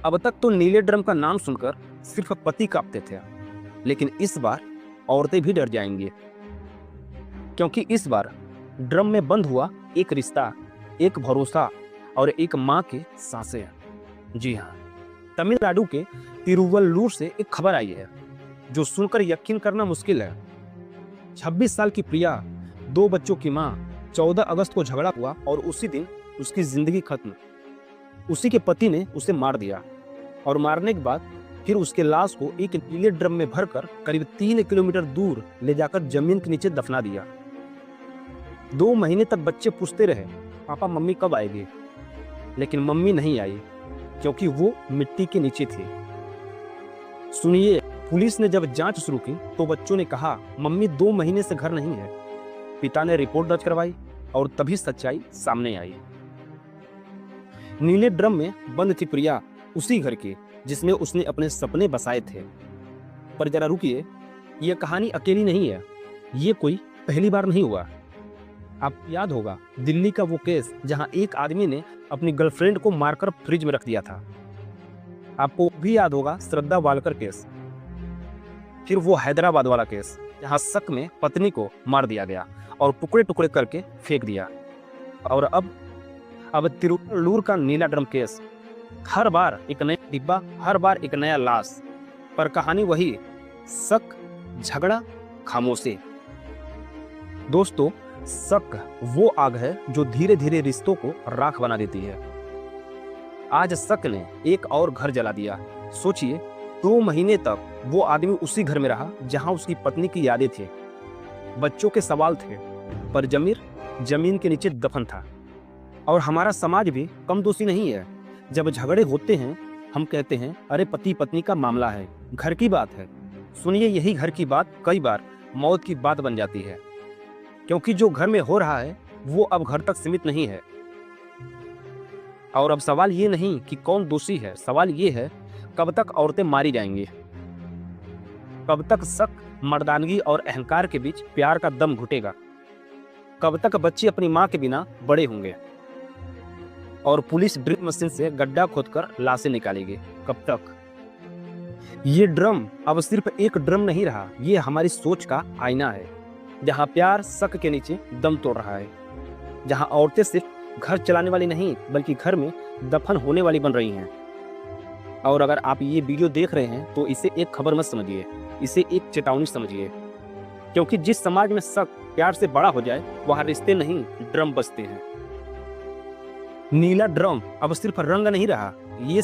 अब तक तो नीले ड्रम का नाम सुनकर सिर्फ पति कांपते थे, लेकिन इस बार औरतें भी डर जाएंगी, क्योंकि इस बार ड्रम में बंद हुआ एक रिश्ता, एक भरोसा और एक माँ के सांसें। जी हाँ, तमिलनाडु के तिरुवल्लुर से एक खबर आई है जो सुनकर यकीन करना मुश्किल है। 26 साल की प्रिया, 2 बच्चों की माँ, 14 अगस्त को झगड़ा हुआ और उसी दिन उसकी जिंदगी खत्म। उसी के पति ने उसे मार दिया और मारने के बाद फिर उसके लाश को एक नीले ड्रम में भरकर करीब 3 किलोमीटर दूर ले जाकर जमीन के नीचे दफना दिया। 2 महीने तक बच्चे पूछते रहे, पापा मम्मी कब आएगी? लेकिन मम्मी नहीं आई, क्योंकि वो मिट्टी के नीचे थी। सुनिए, पुलिस ने जब जांच शुरू की तो बच्चों ने कहा मम्मी 2 महीने से घर नहीं है। पिता ने रिपोर्ट दर्ज करवाई और तभी सच्चाई सामने आई। नीले ड्रम में बंद थी प्रिया, उसी घर की जिसमें उसने अपने सपने बसाए थे। पर जरा रुकिए, यह कहानी अकेली नहीं है। ये कोई पहली बार नहीं हुआ। आपको याद होगा दिल्ली का वो केस जहां एक आदमी ने अपनी गर्लफ्रेंड को मारकर फ्रिज में रख दिया था। आपको भी याद होगा श्रद्धा वालकर केस। फिर वो हैदराबाद वाला केस जहां शक में पत्नी को मार दिया गया और टुकड़े टुकड़े करके फेंक दिया। और अब तिरुवल्लुर का नीला ड्रम केस। हर बार एक नया डिब्बा, हर बार एक नया लाश, पर कहानी वही, शक, झगड़ा, खामोशी। दोस्तों, शक वो आग है जो धीरे धीरे रिश्तों को राख बना देती है। आज शक ने एक और घर जला दिया। सोचिए, 2 महीने तक वो आदमी उसी घर में रहा जहां उसकी पत्नी की यादें थी, बच्चों के सवाल थे, पर जमीन के नीचे दफन था। और हमारा समाज भी कम दोषी नहीं है। जब झगड़े होते हैं हम कहते हैं अरे पति पत्नी का मामला है, घर की बात है। सुनिए, यही घर की बात कई बार मौत की बात बन जाती है, क्योंकि जो घर में हो रहा है वो अब घर तक सीमित नहीं है। और अब सवाल ये नहीं कि कौन दोषी है, सवाल ये है कब तक औरतें मारी जाएंगी, कब तक शक, मर्दानगी और अहंकार के बीच प्यार का दम घुटेगा, कब तक बच्चे अपनी मां के बिना बड़े होंगे और पुलिस ड्रिल मशीन से गड्ढा खोदकर लाशें निकालेगी, कब तक? ये ड्रम अब सिर्फ एक ड्रम नहीं रहा, ये हमारी सोच का आईना है, जहां प्यार शक के नीचे दम तोड़ रहा है, जहां औरतें सिर्फ घर चलाने वाली नहीं बल्कि घर में दफन होने वाली बन रही हैं। और अगर आप ये वीडियो देख रहे हैं तो इसे एक खबर मत समझिए, इसे एक चेतावनी समझिए, क्योंकि जिस समाज में शक प्यार से बड़ा हो जाए वहां रिश्ते नहीं ड्रम बजते हैं। नीला ड्रम अब सिर्फ रंग नहीं रहा, ये